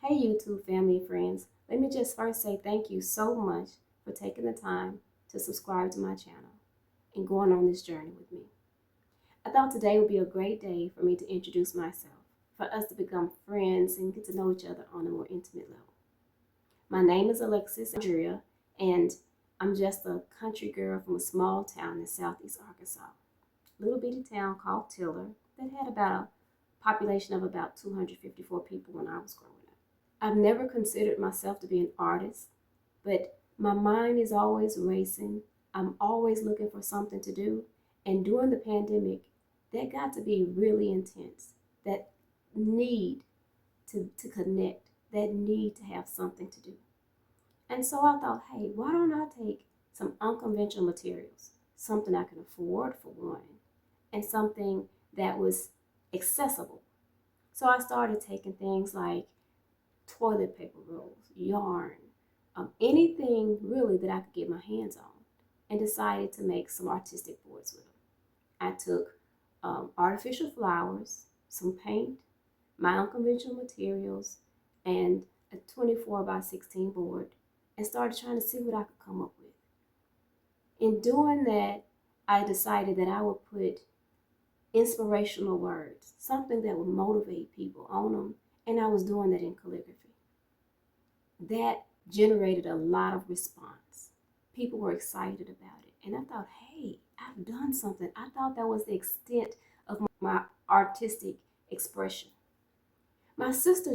Hey YouTube family and friends, let me just first say thank you so much for taking the time to subscribe to my channel and going on this journey with me. I thought today would be a great day for me to introduce myself, for us to become friends and get to know each other on a more intimate level. My name is Alexis Andrea, and I'm just a country girl from a small town in southeast Arkansas. A little bitty town called Tiller that had about a population of about 254 people when I was growing up. I've never considered myself to be an artist, but my mind is always racing. I'm always looking for something to do. And during the pandemic, that got to be really intense. That need to connect, that need to have something to do. And so I thought, hey, why don't I take some unconventional materials, something I can afford for one, and something that was accessible. So I started taking things like toilet paper rolls, yarn, anything really that I could get my hands on, and decided to make some artistic boards with them. I took artificial flowers, some paint, my unconventional materials, and a 24 by 16 board, and started trying to see what I could come up with. In doing that, I decided that I would put inspirational words, something that would motivate people on them, and I was doing that in calligraphy. That generated a lot of response. People were excited about it. And I thought, hey, I've done something. I thought that was the extent of my artistic expression. My sister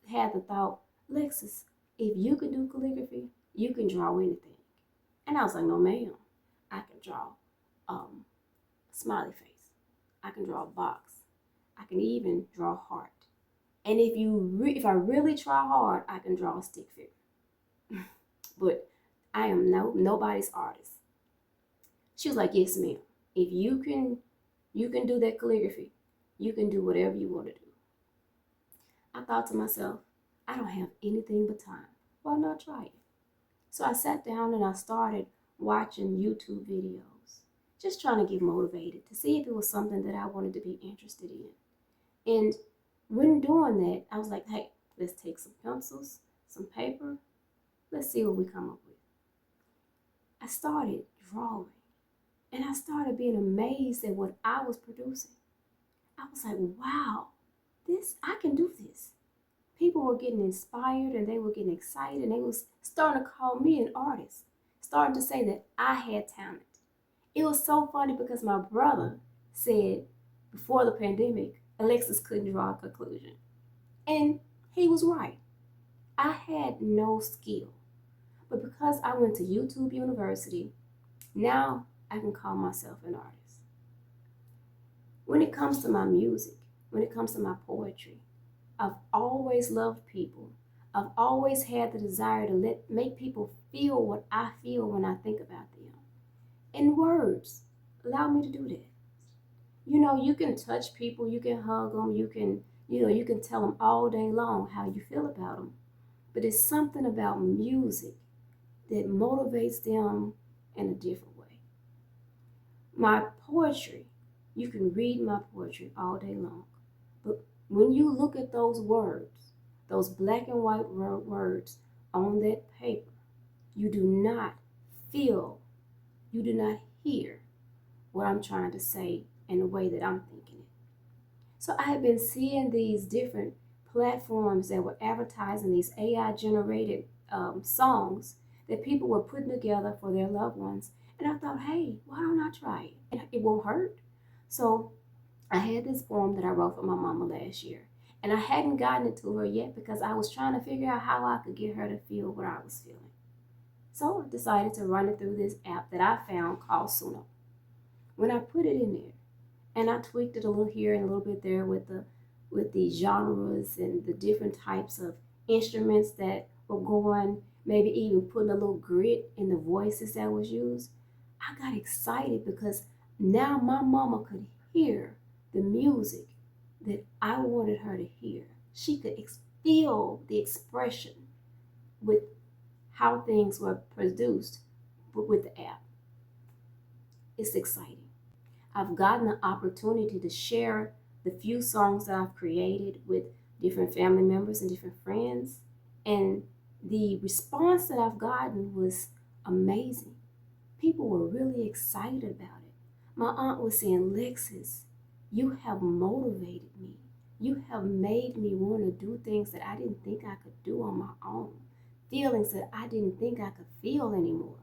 had the thought, Lexus, if you can do calligraphy, you can draw anything. And I was like, no, ma'am. I can draw a smiley face. I can draw a box. I can even draw a heart. And if I really try hard, I can draw a stick figure. But I am nobody's artist. She was like, yes, ma'am. If you can do that calligraphy, you can do whatever you want to do. I thought to myself, I don't have anything but time. Why not try it? So I sat down and I started watching YouTube videos, just trying to get motivated to see if it was something that I wanted to be interested in. And when doing that, I was like, hey, let's take some pencils, some paper, let's see what we come up with. I started drawing and I started being amazed at what I was producing. I was like, wow, I can do this. People were getting inspired and they were getting excited and they was starting to call me an artist, starting to say that I had talent. It was so funny because my brother said before the pandemic, Alexis couldn't draw a conclusion. And he was right. I had no skill. But because I went to YouTube University, now I can call myself an artist. When it comes to my music, when it comes to my poetry, I've always loved people. I've always had the desire to make people feel what I feel when I think about them. And words allow me to do that. You can touch people, you can hug them, you can tell them all day long how you feel about them. But it's something about music that motivates them in a different way. My poetry, you can read my poetry all day long. But when you look at those words, those black and white words on that paper, you do not feel, you do not hear what I'm trying to say in the way that I'm thinking it. So I have been seeing these different platforms that were advertising these AI generated songs that people were putting together for their loved ones. And I thought, hey, why don't I try it? It won't hurt. So I had this poem that I wrote for my mama last year. And I hadn't gotten it to her yet because I was trying to figure out how I could get her to feel what I was feeling. So I decided to run it through this app that I found called Suno. When I put it in there, and I tweaked it a little here and a little bit there with the genres and the different types of instruments that were going, maybe even putting a little grit in the voices that was used. I got excited because now my mama could hear the music that I wanted her to hear. She could feel the expression with how things were produced with the app. It's exciting. I've gotten the opportunity to share the few songs that I've created with different family members and different friends. And the response that I've gotten was amazing. People were really excited about it. My aunt was saying, Lexis, you have motivated me. You have made me want to do things that I didn't think I could do on my own, feelings that I didn't think I could feel anymore.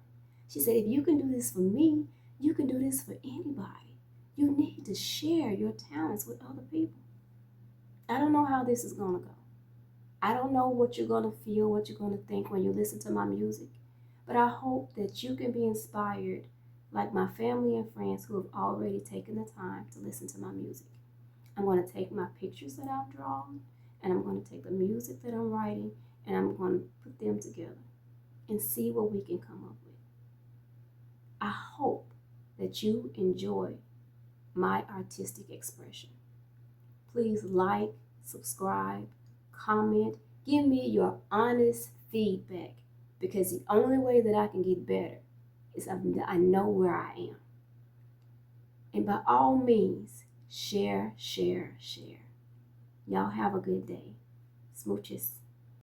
She said, if you can do this for me, you can do this for anybody. You need to share your talents with other people. I don't know how this is going to go. I don't know what you're going to feel, what you're going to think when you listen to my music, but I hope that you can be inspired like my family and friends who have already taken the time to listen to my music. I'm going to take my pictures that I've drawn, and I'm going to take the music that I'm writing, and I'm going to put them together and see what we can come up with. I hope that you enjoy my artistic expression. Please like, subscribe, comment, give me your honest feedback, because the only way that I can get better is I know where I am. And by all means, share, share, share. Y'all have a good day. Smooches.